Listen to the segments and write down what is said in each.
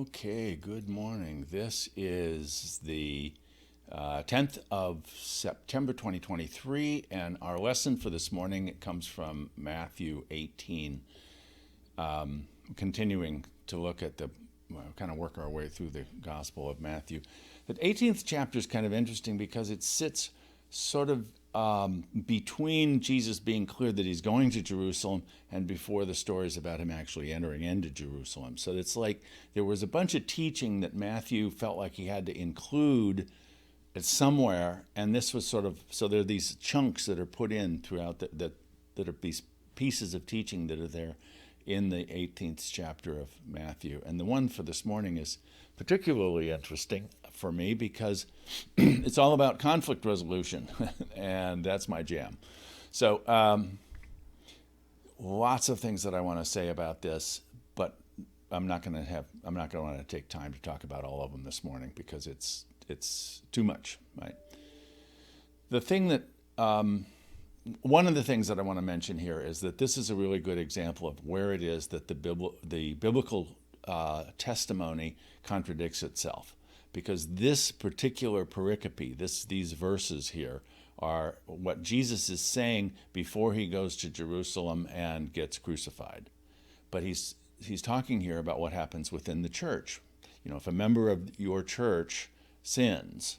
Okay, good morning. This is the 10th of September 2023, and our lesson for this morning comes from Matthew 18. Continuing to look at kind of work our way through the Gospel of Matthew. The 18th chapter is kind of interesting because it sits sort of between Jesus being clear that he's going to Jerusalem and before the stories about him actually entering into Jerusalem. So it's like there was a bunch of teaching that Matthew felt like he had to include it somewhere, and this was sort of, so there are these chunks that are put in throughout that are these pieces of teaching that are there in the 18th chapter of Matthew. And the one for this morning is particularly interesting for me because it's all about conflict resolution, and that's my jam. So lots of things that I want to say about this, but I'm not going to want to take time to talk about all of them this morning because it's too much, right? The thing that one of the things that I want to mention here is that this is a really good example of where it is that the biblical testimony contradicts itself, because this particular pericope, these verses here, are what Jesus is saying before he goes to Jerusalem and gets crucified. But he's talking here about what happens within the church. You know, if a member of your church sins,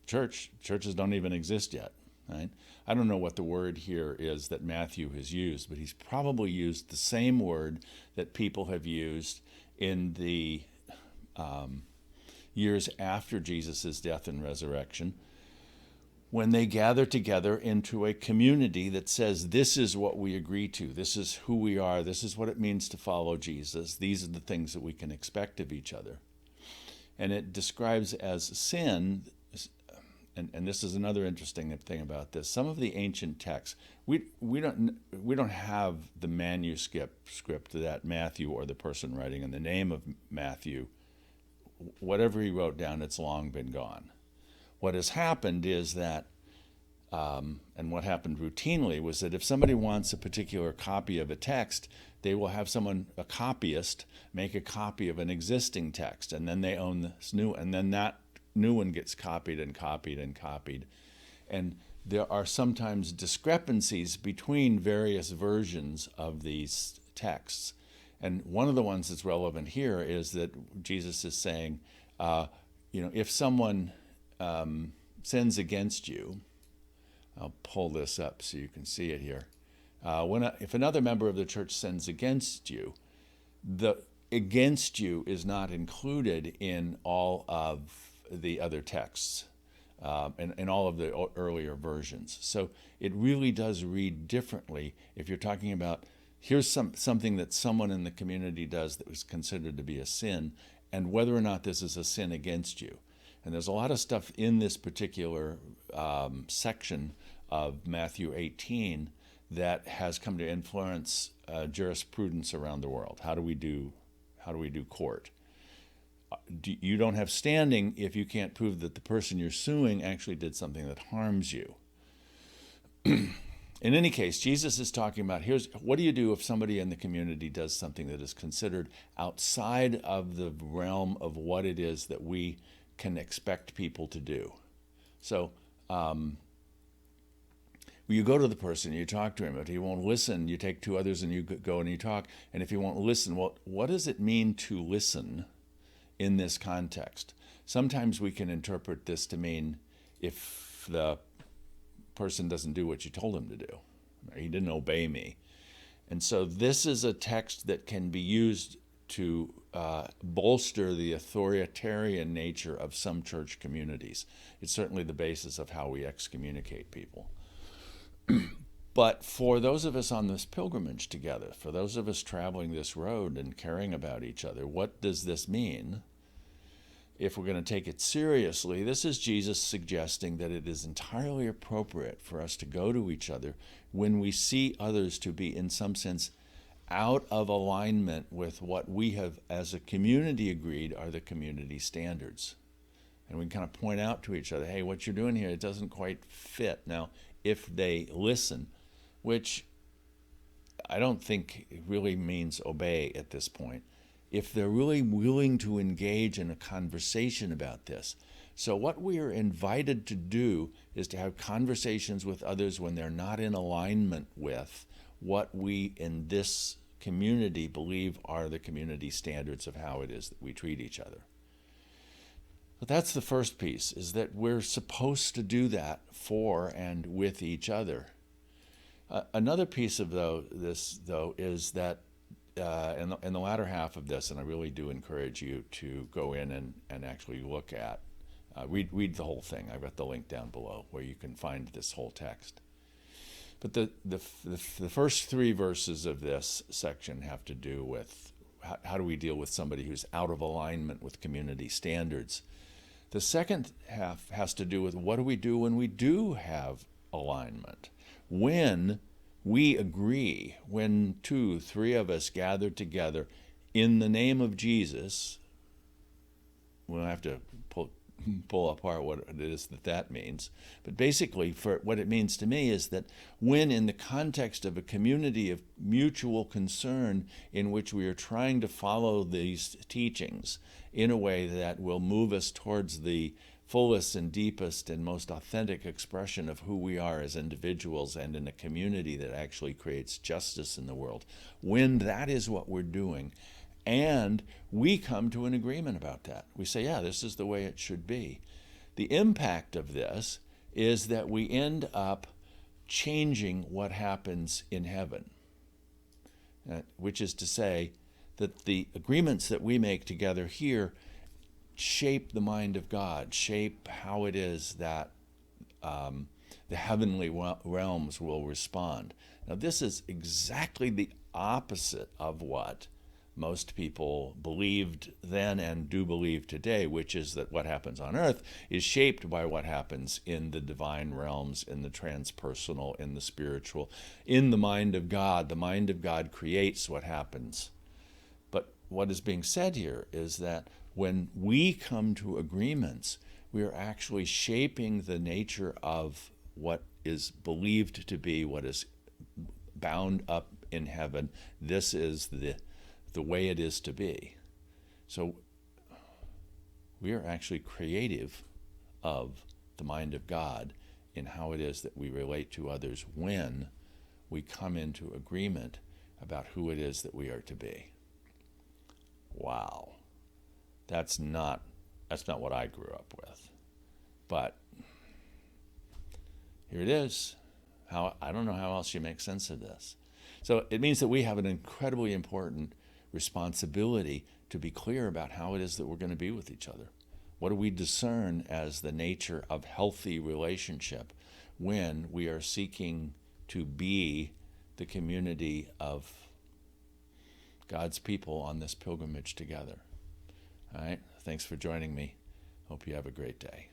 churches don't even exist yet, right? I don't know what the word here is that Matthew has used, but he's probably used the same word that people have used in the years after Jesus' death and resurrection, when they gather together into a community that says, this is what we agree to, this is who we are, this is what it means to follow Jesus, these are the things that we can expect of each other. And it describes as sin, and this is another interesting thing about this. Some of the ancient texts, we don't have the manuscript that Matthew or the person writing in the name of Matthew, whatever he wrote down, it's long been gone. What has happened is that, and what happened routinely was that if somebody wants a particular copy of a text, they will have a copyist, make a copy of an existing text, and then they own this new, and then that new one gets copied and copied and copied. And there are sometimes discrepancies between various versions of these texts. And one of the ones that's relevant here is that Jesus is saying, if someone sins against you, I'll pull this up so you can see it here. If another member of the church sins against you, the against you is not included in all of the other texts, and all of the earlier versions. So it really does read differently if you're talking about here's something that someone in the community does that was considered to be a sin, and whether or not this is a sin against you. And there's a lot of stuff in this particular section of Matthew 18 that has come to influence jurisprudence around the world. How do we do court? You don't have standing if you can't prove that the person you're suing actually did something that harms you. In any case, Jesus is talking about what do you do if somebody in the community does something that is considered outside of the realm of what it is that we can expect people to do. So you go to the person, you talk to him. If he won't listen, you take two others and you go and you talk. And if he won't listen, well, what does it mean to listen in this context? Sometimes we can interpret this to mean if the person doesn't do what you told him to do. He didn't obey me. And so this is a text that can be used to bolster the authoritarian nature of some church communities. It's certainly the basis of how we excommunicate people. But for those of us on this pilgrimage together, for those of us traveling this road and caring about each other, what does this mean? If we're going to take it seriously, this is Jesus suggesting that it is entirely appropriate for us to go to each other when we see others to be, in some sense, out of alignment with what we have as a community agreed are the community standards. And we can kind of point out to each other, hey, what you're doing here, it doesn't quite fit. Now, if they listen, which I don't think really means obey at this point. if they're really willing to engage in a conversation about this. So what we are invited to do is to have conversations with others when they're not in alignment with what we in this community believe are the community standards of how it is that we treat each other. But that's the first piece, is that we're supposed to do that for and with each other. Another piece of this is that in the latter half of this, and I really do encourage you to go in and actually look at, read the whole thing. I've got the link down below where you can find this whole text. But the first three verses of this section have to do with how do we deal with somebody who's out of alignment with community standards. The second half has to do with what do we do when we do have alignment. When we agree, when 2, 3 of us gather together in the name of Jesus, we'll have to pull apart what it is that means. But basically, for what it means to me is that when in the context of a community of mutual concern in which we are trying to follow these teachings in a way that will move us towards the fullest and deepest and most authentic expression of who we are as individuals and in a community that actually creates justice in the world, when that is what we're doing, and we come to an agreement about that. We say, yeah, this is the way it should be. The impact of this is that we end up changing what happens in heaven, which is to say that the agreements that we make together here shape the mind of God, shape how it is that the heavenly realms will respond. Now, this is exactly the opposite of what most people believed then and do believe today, which is that what happens on earth is shaped by what happens in the divine realms, in the transpersonal, in the spiritual, in the mind of God. The mind of God creates what happens. But what is being said here is that when we come to agreements, we are actually shaping the nature of what is believed to be what is bound up in heaven. This is the way it is to be. So we are actually creative of the mind of God in how it is that we relate to others when we come into agreement about who it is that we are to be. Wow. That's not what I grew up with. But here it is. I don't know how else you make sense of this. So it means that we have an incredibly important responsibility to be clear about how it is that we're going to be with each other. What do we discern as the nature of healthy relationship when we are seeking to be the community of God's people on this pilgrimage together? All right, thanks for joining me. Hope you have a great day.